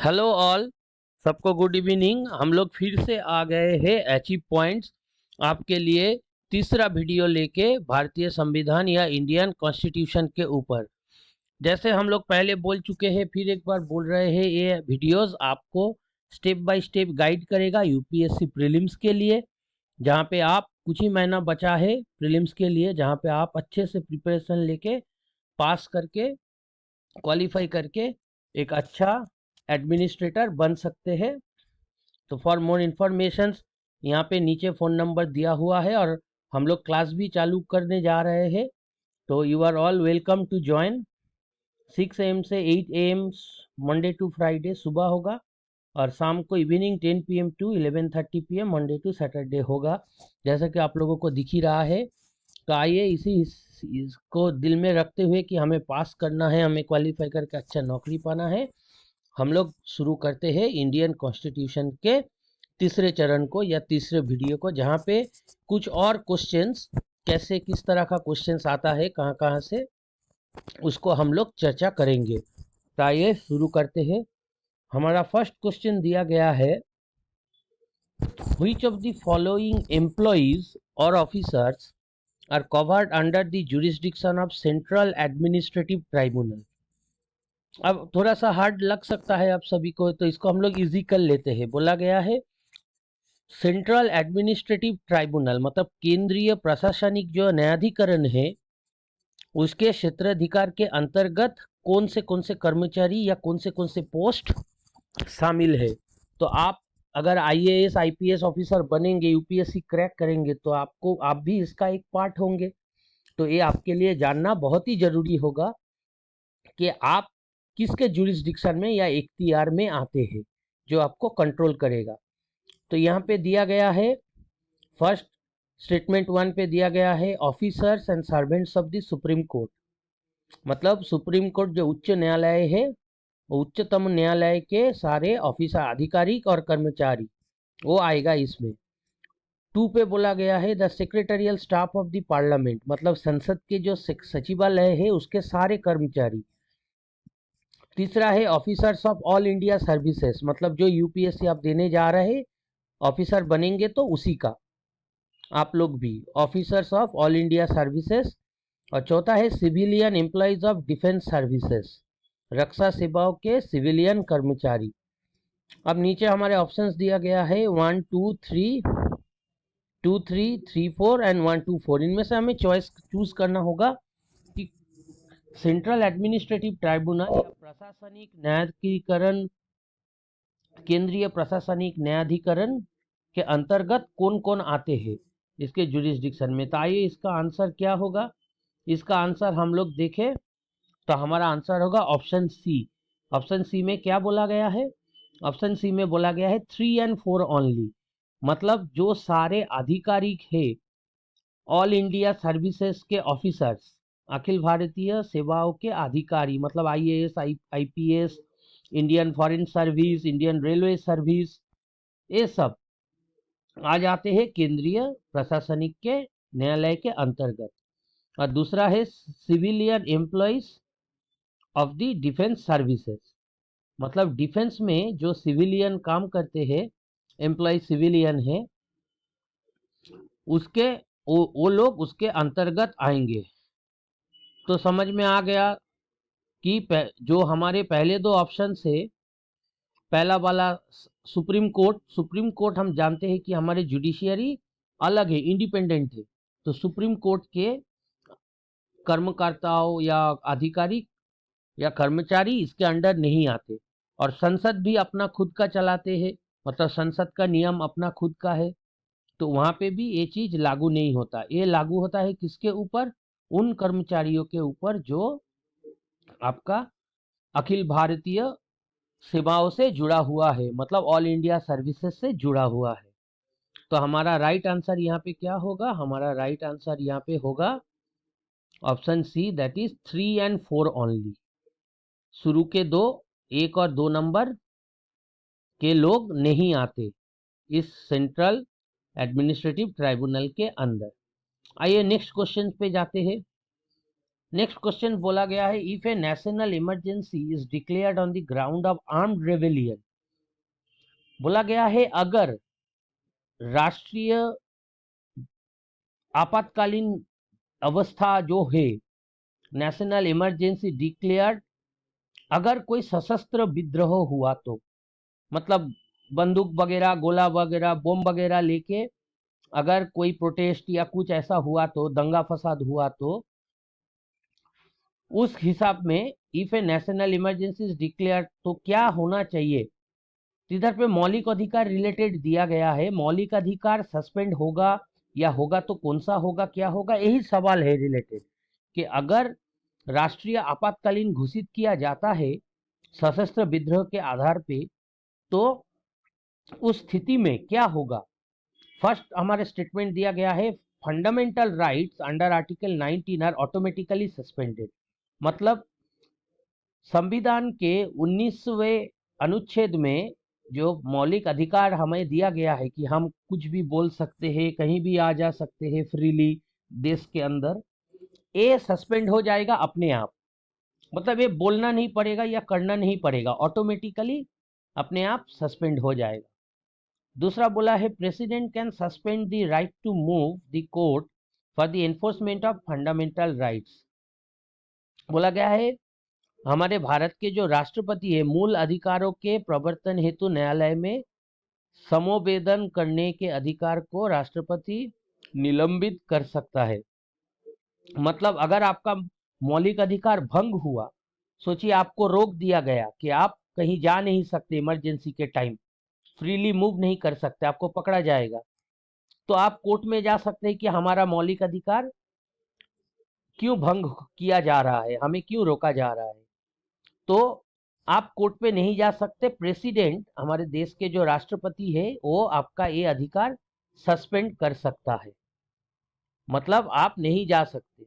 Hello all, सबको good evening. हम लोग फिर से आ गए हैं अचीव पॉइंट्स आपके लिए तीसरा वीडियो लेके भारतीय संविधान या इंडियन कॉन्स्टिट्यूशन के ऊपर। जैसे हम लोग पहले बोल चुके हैं, फिर एक बार बोल रहे हैं, ये वीडियोस आपको स्टेप बाय स्टेप गाइड करेगा यूपीएससी प्रीलिम्स के लिए, जहाँ पे आप कुछ ही महीना बचा है प्रीलिम्स के लिए, जहाँ पे आप अच्छे से प्रिपरेशन लेके पास करके क्वालिफाई करके एक अच्छा एडमिनिस्ट्रेटर बन सकते हैं। तो फॉर मोर इन्फॉर्मेशन यहाँ पे नीचे फ़ोन नंबर दिया हुआ है और हम लोग क्लास भी चालू करने जा रहे हैं। तो you are all welcome to join. 6 AM से 8 AM मंडे टू फ्राइडे सुबह होगा और शाम को evening 10 PM to 11:30 PM Monday to Saturday होगा, जैसा कि आप लोगों को दिख ही रहा है। तो आइए इसको दिल में रखते हुए कि हमें पास करना है, हमें क्वालिफाई करके अच्छा नौकरी पाना है, हम लोग शुरू करते हैं इंडियन कॉन्स्टिट्यूशन के तीसरे चरण को या तीसरे वीडियो को, जहाँ पे कुछ और क्वेश्चंस, कैसे किस तरह का क्वेश्चंस आता है कहाँ कहाँ से, उसको हम लोग चर्चा करेंगे। तो आइए शुरू करते हैं। हमारा फर्स्ट क्वेश्चन दिया गया है, which of the following employees or officers are covered under the jurisdiction of Central Administrative Tribunal। अब थोड़ा सा हार्ड लग सकता है आप सभी को, तो इसको हम लोग इजी कर लेते हैं। बोला गया है सेंट्रल एडमिनिस्ट्रेटिव ट्राइब्यूनल मतलब केंद्रीय प्रशासनिक जो न्यायाधिकरण है, उसके क्षेत्राधिकार के अंतर्गत कौन से कर्मचारी या कौन से पोस्ट शामिल है। तो आप अगर आईएएस आईपीएस ऑफिसर बनेंगे, यूपीएससी क्रैक करेंगे, तो आप भी इसका एक पार्ट होंगे। तो ये आपके लिए जानना बहुत ही जरूरी होगा कि आप किसके जुरिस्डिक्शन में या इख्तियार में आते हैं, जो आपको कंट्रोल करेगा। तो यहाँ पे दिया गया है, फर्स्ट स्टेटमेंट 1 पे दिया गया है, officers and servants of the supreme court, मतलब सुप्रीम कोर्ट जो उच्च न्यायालय है, उच्चतम न्यायालय के सारे ऑफिसर, आधिकारिक और कर्मचारी, वो आएगा इसमें। 2 पे बोला गया है the secretarial staff of the parliament, मतलब संसद के जो सचिवालय है उसके सारे कर्मचारी। तीसरा है officers of all India services, मतलब जो यूपीएससी आप देने जा रहे ऑफिसर बनेंगे तो उसी का आप लोग भी officers of all India services. और चौथा है civilian employees of defence services, रक्षा सेवाओं के सिविलियन कर्मचारी। अब नीचे हमारे ऑप्शंस दिया गया है 1 2 3 2 3 3 4 एंड 1 2 4। इनमें से हमें चूज करना होगा कि सेंट्रल एडमिनिस्ट्रेटिव ट्राइब्यूनल या प्रशासनिक न्यायाधिकरण, केंद्रीय प्रशासनिक न्यायाधिकरण के अंतर्गत कौन कौन आते हैं इसके जुरिस्डिक्शन में। तो आइए इसका आंसर क्या होगा। इसका आंसर हम लोग देखें तो हमारा आंसर होगा ऑप्शन सी। ऑप्शन सी में क्या बोला गया है? ऑप्शन सी में बोला गया है 3 and 4 ओनली, मतलब जो सारे आधिकारिक है, ऑल इंडिया सर्विसेज के ऑफिसर्स, अखिल भारतीय सेवाओं के अधिकारी, मतलब IAS IPS, Indian foreign service, Indian railway service, ये सब आ जाते हैं केंद्रीय प्रशासनिक के न्यायालय के अंतर्गत। और दूसरा है civilian employees of the defence services, मतलब डिफेंस में जो सिविलियन काम करते हैं, एम्प्लॉय सिविलियन है, उसके वो लोग उसके अंतर्गत आएंगे। तो समझ में आ गया कि जो हमारे पहले दो ऑप्शन से, पहला वाला सुप्रीम कोर्ट हम जानते हैं कि हमारे जुडिशियरी अलग है, इंडिपेंडेंट है, तो सुप्रीम कोर्ट के कर्मकर्ताओं या अधिकारी या कर्मचारी इसके अंडर नहीं आते। और संसद भी अपना खुद का चलाते हैं, मतलब संसद का नियम अपना खुद का है, तो वहां पे भी ये चीज लागू नहीं होता। ये लागू होता है किसके ऊपर? उन कर्मचारियों के ऊपर जो आपका अखिल भारतीय सेवाओं से जुड़ा हुआ है, मतलब ऑल इंडिया सर्विसेज से जुड़ा हुआ है। तो हमारा राइट आंसर यहाँ पे क्या होगा? हमारा राइट आंसर यहाँ पे होगा option C, that is 3 and 4 only. शुरू के दो, 1 और 2 नंबर के लोग नहीं आते इस सेंट्रल एडमिनिस्ट्रेटिव ट्राइब्यूनल के अंदर। आइए नेक्स्ट क्वेश्चन पे जाते हैं। नेक्स्ट क्वेश्चन बोला गया है, if A national emergency is declared on the ground of armed rebellion. बोला गया है अगर राष्ट्रीय आपातकालीन अवस्था जो है, नेशनल इमरजेंसी डिक्लेयर्ड, अगर कोई सशस्त्र विद्रोह हुआ तो, मतलब बंदूक वगैरह, गोला वगैरह, बम वगैरह लेके अगर कोई प्रोटेस्ट या कुछ ऐसा हुआ तो, दंगा फसाद हुआ तो, उस हिसाब में if A national emergency declare तो क्या होना चाहिए। इधर पे मौलिक अधिकार रिलेटेड दिया गया है, मौलिक अधिकार सस्पेंड होगा या होगा तो कौन सा होगा, क्या होगा, यही सवाल है रिलेटेड, कि अगर राष्ट्रीय आपातकालीन घोषित किया जाता है सशस्त्र विद्रोह के आधार पे, तो उस स्थिति में क्या होगा। फर्स्ट हमारे स्टेटमेंट दिया गया है, fundamental rights under article 19 are automatically suspended. मतलब संविधान के 19वें अनुच्छेद में जो मौलिक अधिकार हमें दिया गया है कि हम कुछ भी बोल सकते हैं, कहीं भी आ जा सकते हैं फ्रीली देश के अंदर, ये सस्पेंड हो जाएगा अपने आप। मतलब ये बोलना नहीं पड़ेगा या करना नहीं पड़ेगा, ऑटोमेटिकली अपने आप सस्पेंड हो जाएगा। दूसरा बोला है, president can suspend the right to move the court for the enforcement of fundamental rights. बोला गया है हमारे भारत के जो राष्ट्रपति है, मूल अधिकारों के प्रवर्तन हेतु न्यायालय में समोवेदन करने के अधिकार को राष्ट्रपति निलंबित कर सकता है। मतलब अगर आपका मौलिक अधिकार भंग हुआ, सोचिए आपको रोक दिया गया कि आप कहीं जा नहीं सकते, इमरजेंसी के टाइम फ्रीली मूव नहीं कर सकते, आपको पकड़ा जाएगा, तो आप कोर्ट में जा सकते हैं कि हमारा मौलिक अधिकार क्यों भंग किया जा रहा है, हमें क्यों रोका जा रहा है। तो आप कोर्ट पे नहीं जा सकते, प्रेसिडेंट हमारे देश के जो राष्ट्रपति है वो आपका ये अधिकार सस्पेंड कर सकता है, मतलब आप नहीं जा सकते।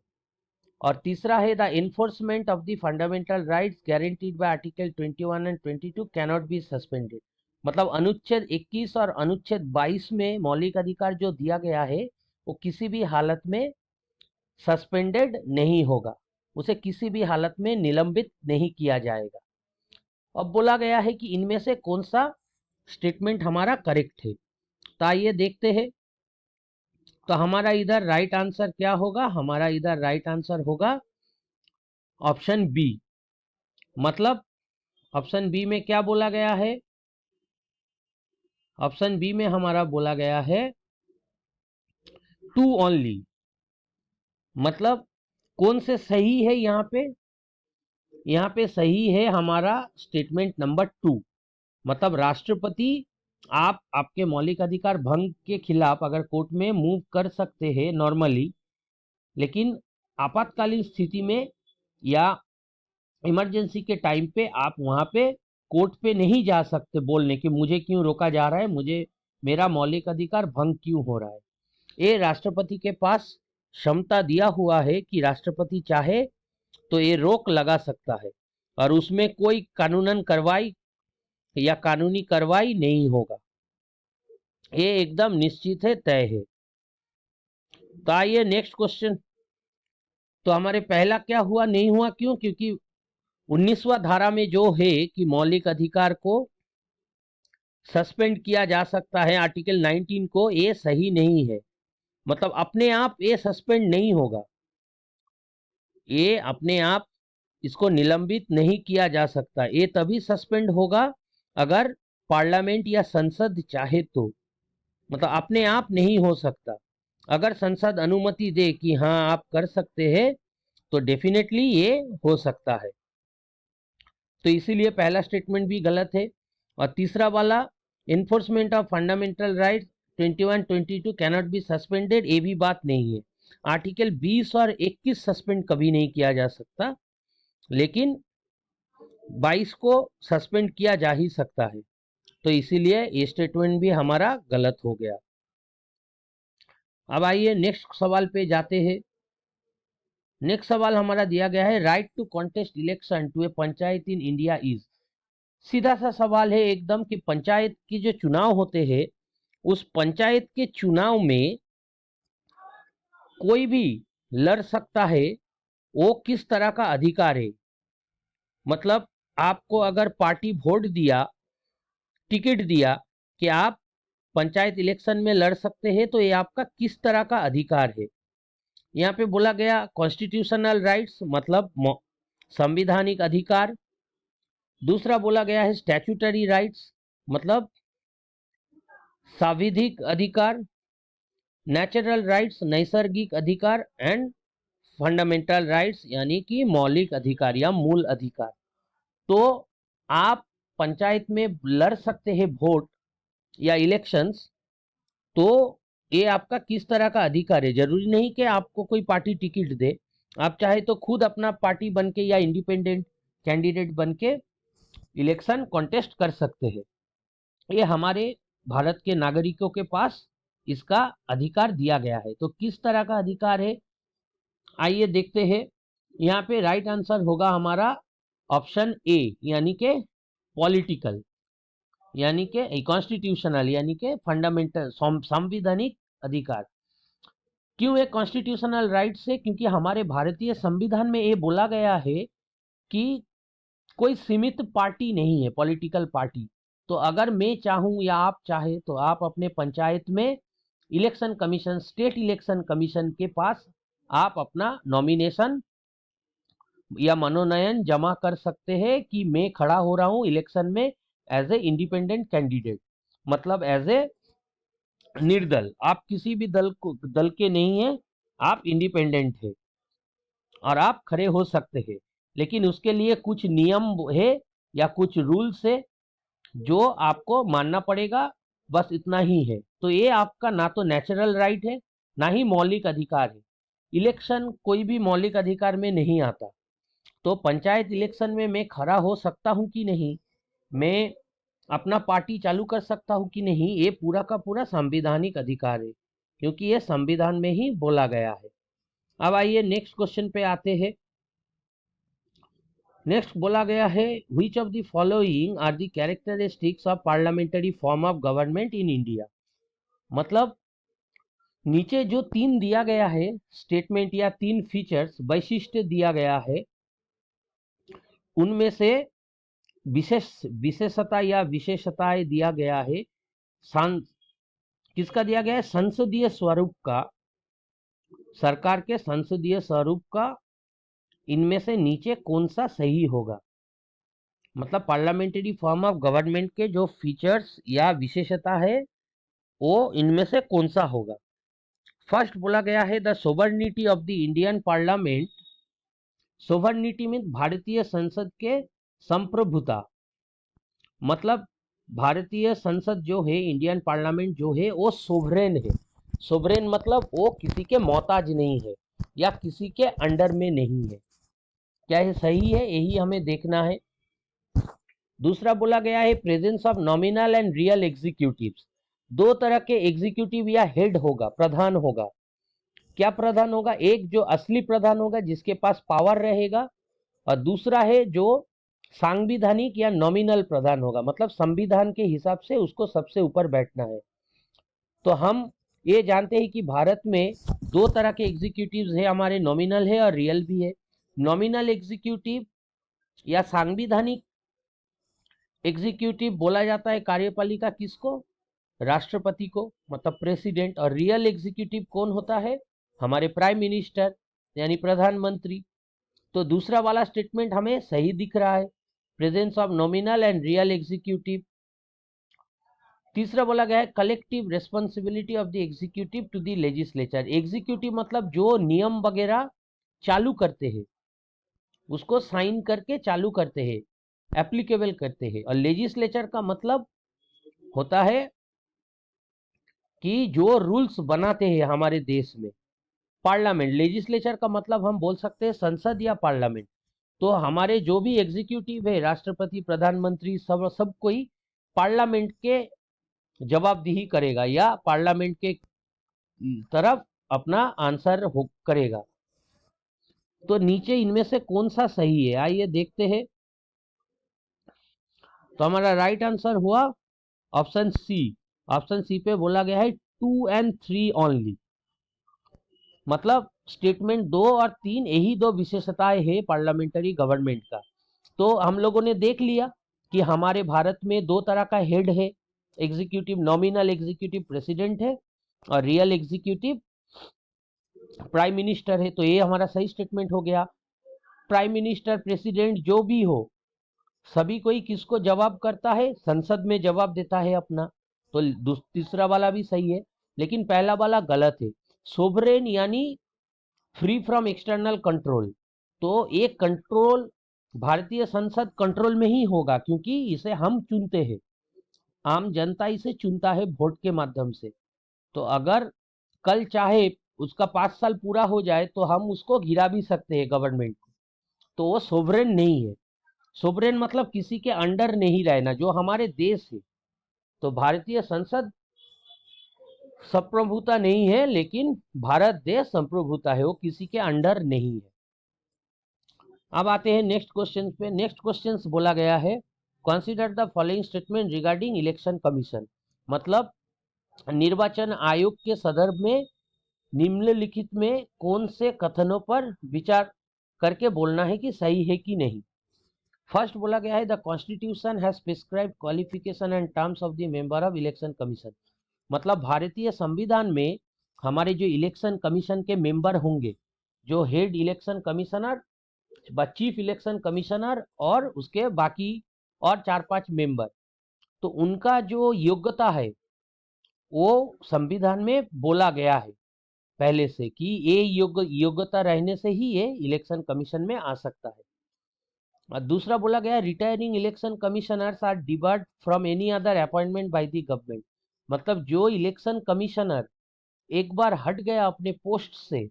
और तीसरा है, the enforcement of the fundamental rights guaranteed bye article 21 and 22 cannot be suspended. मतलब अनुच्छेद 21 और अनुच्छेद 22 में मौलिक अधिकार जो दिया गया है वो किसी भी हालत में सस्पेंडेड नहीं होगा, उसे किसी भी हालत में निलंबित नहीं किया जाएगा। अब बोला गया है कि इनमें से कौन सा स्टेटमेंट हमारा करेक्ट है, तो आइए देखते हैं। तो हमारा इधर राइट आंसर क्या होगा, हमारा इधर राइट आंसर होगा ऑप्शन बी। मतलब ऑप्शन बी में क्या बोला गया है, ऑप्शन बी में हमारा बोला गया है टू ओनली। मतलब कौन से सही है यहाँ पे, यहाँ पे सही है हमारा स्टेटमेंट नंबर 2। मतलब राष्ट्रपति आप आपके मौलिक अधिकार भंग के खिलाफ अगर कोर्ट में मूव कर सकते हैं नॉर्मली, लेकिन आपातकालीन स्थिति में या इमरजेंसी के टाइम पे आप वहां पे कोर्ट पे नहीं जा सकते बोलने कि मुझे क्यों रोका जा रहा है, मुझे मेरा मौलिक अधिकार भंग क्यों हो रहा है। ये राष्ट्रपति के पास क्षमता दिया हुआ है कि राष्ट्रपति चाहे तो ये रोक लगा सकता है और उसमें कोई कानूनन कार्रवाई या कानूनी कार्रवाई नहीं होगा, ये एकदम निश्चित है, तय है। तो आइए नेक्स्ट क्वेश्चन। तो हमारे पहला क्या हुआ, नहीं हुआ, क्यों, क्योंकि 19वां धारा में जो है कि मौलिक अधिकार को सस्पेंड किया जा सकता है आर्टिकल 19 को, ये सही नहीं है। मतलब अपने आप ये सस्पेंड नहीं होगा, ये अपने आप इसको निलंबित नहीं किया जा सकता, ये तभी सस्पेंड होगा अगर पार्लियामेंट या संसद चाहे तो। मतलब अपने आप नहीं हो सकता, अगर संसद अनुमति दे कि हाँ आप कर सकते हैं तो डेफिनेटली ये हो सकता है। तो इसीलिए पहला स्टेटमेंट भी गलत है। और तीसरा वाला, enforcement of fundamental right 21 22 cannot be suspended, ये भी बात नहीं है। आर्टिकल 20 और 21 सस्पेंड कभी नहीं किया जा सकता, लेकिन 22 को सस्पेंड किया जा ही सकता है। तो इसीलिए ये स्टेटमेंट भी हमारा गलत हो गया। अब आइए नेक्स्ट सवाल पे जाते हैं। नेक्स्ट सवाल हमारा दिया गया है, right to contest election to a panchayat in India is. सीधा सा सवाल है एकदम कि पंचायत की जो चुनाव होते हैं, उस पंचायत के चुनाव में कोई भी लड़ सकता है वो किस तरह का अधिकार है। मतलब आपको अगर पार्टी वोट दिया, टिकट दिया कि आप पंचायत इलेक्शन में लड़ सकते हैं, तो ये आपका किस तरह का अधिकार है। यहाँ पे बोला गया कॉन्स्टिट्यूशनल राइट्स, मतलब संविधानिक अधिकार। दूसरा बोला गया है स्टैट्यूटरी राइट्स, मतलब सांविधिक अधिकार। नेचुरल राइट्स, नैसर्गिक अधिकार। एंड फंडामेंटल राइट्स, यानी कि मौलिक अधिकार या मूल अधिकार। तो आप पंचायत में लड़ सकते हैं वोट या इलेक्शंस, तो ये आपका किस तरह का अधिकार है। जरूरी नहीं कि आपको कोई पार्टी टिकट दे, आप चाहे तो खुद अपना पार्टी बन के या इंडिपेंडेंट कैंडिडेट बन के इलेक्शन कॉन्टेस्ट कर सकते हैं। ये हमारे भारत के नागरिकों के पास इसका अधिकार दिया गया है। तो किस तरह का अधिकार है, आइए देखते हैं। यहाँ पे राइट आंसर होगा हमारा ऑप्शन ए, यानी के पॉलिटिकल, यानी के कॉन्स्टिट्यूशनल, यानी के फंडामेंटल, संवैधानिक अधिकार। क्यों एक कॉन्स्टिट्यूशनल राइट से, क्योंकि हमारे भारतीय संविधान में ये बोला गया है कि कोई सीमित पार्टी नहीं है, पॉलिटिकल पार्टी। तो अगर मैं चाहूं या आप चाहे तो आप अपने पंचायत में election commission, state election commission के पास आप अपना नॉमिनेशन या मनोनयन जमा कर सकते हैं कि मैं खड़ा हो रहा हूं इलेक्शन में एज ए इंडिपेंडेंट कैंडिडेट, मतलब एज ए निर्दल। आप किसी भी दल के नहीं है, आप इंडिपेंडेंट है और आप खड़े हो सकते हैं। लेकिन उसके लिए कुछ नियम है या कुछ रूल्स है जो आपको मानना पड़ेगा, बस इतना ही है। तो ये आपका ना तो नेचुरल राइट है, ना ही मौलिक अधिकार है। इलेक्शन कोई भी मौलिक अधिकार में नहीं आता। तो पंचायत इलेक्शन में मैं खड़ा हो सकता हूं कि नहीं, मैं अपना पार्टी चालू कर सकता हूं कि नहीं, ये पूरा का पूरा संवैधानिक अधिकार है, क्योंकि ये संविधान में ही बोला गया है। अब आइए नेक्स्ट क्वेश्चन पे आते हैं। नेक्स्ट बोला गया है which of the following are the characteristics of parliamentary form of government in India. मतलब नीचे जो तीन दिया गया है स्टेटमेंट या तीन फीचर्स, वैशिष्ट दिया गया है, उनमें से विशेषता या विशेषताएं दिया गया है। किसका दिया गया है, संसदीय स्वरूप का, सरकार के संसदीय स्वरूप का। इनमें से नीचे कौन सा सही होगा। मतलब पार्लियामेंट्री फॉर्म ऑफ गवर्नमेंट के जो फीचर्स या विशेषता है वो इनमें से कौन सा होगा। फर्स्ट बोला गया है the sovereignty of the Indian parliament. Sovereignty mean भारतीय संसद के संप्रभुता। मतलब भारतीय संसद जो है, इंडियन पार्लियामेंट जो है, वो सोवरेन है। सोवरेन मतलब वो किसी के मोहताज नहीं है या किसी के अंडर में नहीं है। क्या ये सही है, यही हमें देखना है। दूसरा बोला गया है presence of nominal and real executives. दो तरह के एग्जीक्यूटिव या हेड होगा, प्रधान होगा। क्या प्रधान होगा, एक जो असली प्रधान होगा जिसके पास पावर रहेगा, और दूसरा है जो सांविधानिक या नॉमिनल प्रधान होगा, मतलब संविधान के हिसाब से उसको सबसे ऊपर बैठना है। तो हम ये जानते हैं कि भारत में दो तरह के एग्जीक्यूटिव है हमारे, नॉमिनल है और रियल भी है। नॉमिनल एग्जीक्यूटिव या सांविधानिक एग्जीक्यूटिव बोला जाता है कार्यपालिका किसको, राष्ट्रपति को, मतलब प्रेसिडेंट। और रियल एग्जीक्यूटिव कौन होता है, हमारे प्राइम मिनिस्टर यानी प्रधानमंत्री। तो दूसरा वाला स्टेटमेंट हमें सही दिख रहा है, presence of nominal and real executive. तीसरा बोला गया है collective responsibility of the executive to the legislature. Executive मतलब जो नियम वगैरह चालू करते हैं, उसको साइन करके चालू करते हैं, एप्लीकेबल करते हैं। और लेजिस्लेचर का मतलब होता है कि जो रूल्स बनाते हैं हमारे देश में। पार्लियामेंट, लेजिस्लेचर का मतलब हम बोल सकते हैं संसद या पार्लियामेंट। तो हमारे जो भी एग्जीक्यूटिव है, राष्ट्रपति, प्रधानमंत्री, सब कोई पार्लियामेंट के जवाबदेही करेगा या पार्लियामेंट के तरफ अपना आंसर करेगा। तो नीचे इनमें से कौन सा सही है, आइए देखते हैं। तो हमारा राइट आंसर हुआ ऑप्शन सी। ऑप्शन सी पे बोला गया है 2 and 3 ओनली। मतलब स्टेटमेंट 2 और 3 यही दो विशेषताएं है पार्लियामेंट्री गवर्नमेंट का। तो हम लोगों ने देख लिया कि हमारे भारत में दो तरह का हेड है, एग्जीक्यूटिव नॉमिनल एग्जीक्यूटिव प्रेसिडेंट है और रियल एग्जीक्यूटिव प्राइम मिनिस्टर है। तो ये हमारा सही स्टेटमेंट हो गया। प्राइम मिनिस्टर प्रेसिडेंट जो भी हो, सभी कोई किसको जवाब करता है, संसद में जवाब देता है अपना। तो तीसरा वाला भी सही है, लेकिन पहला वाला गलत है। सोवरेन यानी फ्री फ्रॉम एक्सटर्नल कंट्रोल। तो एक कंट्रोल भारतीय संसद कंट्रोल में ही होगा, क्योंकि इसे हम चुनते हैं, आम जनता इसे चुनता है वोट के माध्यम से। तो अगर कल चाहे उसका 5 साल पूरा हो जाए तो हम उसको गिरा भी सकते हैं गवर्नमेंट को। तो वो सोवरेन नहीं है। सोवरेन मतलब किसी के अंडर नहीं रहना, जो हमारे देश है। तो भारतीय संसद संप्रभुता नहीं है, लेकिन भारत देश संप्रभुता है, वो किसी के अंडर नहीं है। अब आते हैं नेक्स्ट क्वेश्चन पे। नेक्स्ट क्वेश्चन बोला गया है consider the following statement regarding election commission. मतलब निर्वाचन आयोग के संदर्भ में निम्नलिखित में कौन से कथनों पर विचार करके बोलना है कि सही है कि नहीं। फर्स्ट बोला गया है the constitution has prescribed qualification and terms of the member of election commission. मतलब भारतीय संविधान में हमारे जो इलेक्शन कमीशन के मेंबर होंगे, जो head election commissioner, chief election commissioner और उसके बाकी और 4-5 मेंबर, तो उनका जो योग्यता है वो संविधान में बोला गया है पहले से कि ये योग्यता रहने से ही ये इलेक्शन कमीशन में आ सकता है। और दूसरा बोला गया retiring election commissioners are debarred from any other appointment by the government. मतलब जो इलेक्शन कमिश्नर एक बार हट गया अपने पोस्ट से,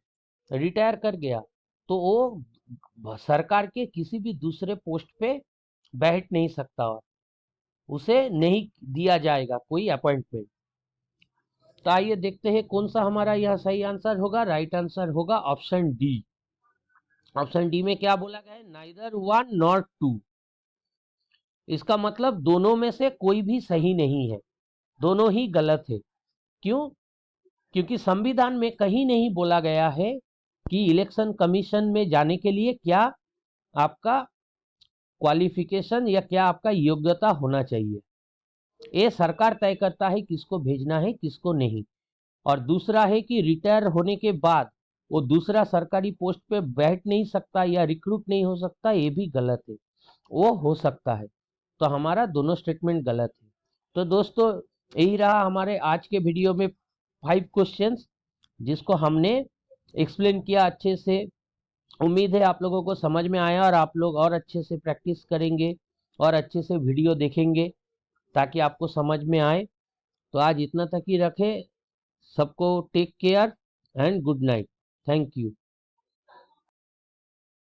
रिटायर कर गया, तो वो सरकार के किसी भी दूसरे पोस्ट पे बैठ नहीं सकता और उसे नहीं दिया जाएगा कोई अपॉइंटमेंट। तो आइए देखते हैं कौन सा हमारा यह सही आंसर होगा। राइट आंसर होगा ऑप्शन डी। ऑप्शन डी में क्या बोला गया है, नाइदर वन नॉर टू। इसका मतलब दोनों में से कोई भी सही नहीं है, दोनों ही गलत है। क्यों? क्योंकि संविधान में कहीं नहीं बोला गया है कि इलेक्शन कमीशन में जाने के लिए क्या आपका क्वालिफिकेशन या क्या आपका योग्यता होना चाहिए। ये सरकार तय करता है किसको भेजना है किसको नहीं। और दूसरा है कि रिटायर होने के बाद वो दूसरा सरकारी पोस्ट पे बैठ नहीं सकता या रिक्रूट नहीं हो सकता, ये भी गलत है। वो हो सकता है। तो हमारा दोनों स्टेटमेंट गलत है। तो दोस्तों यही रहा हमारे आज के वीडियो में 5 क्वेश्चंस, जिसको हमने एक्सप्लेन किया अच्छे से। उम्मीद है आप लोगों को समझ में आया और आप लोग और अच्छे से प्रैक्टिस करेंगे और अच्छे से वीडियो देखेंगे ताकि आपको समझ में आए। तो आज इतना तक ही रखें। सबको take care and good night. Thank you.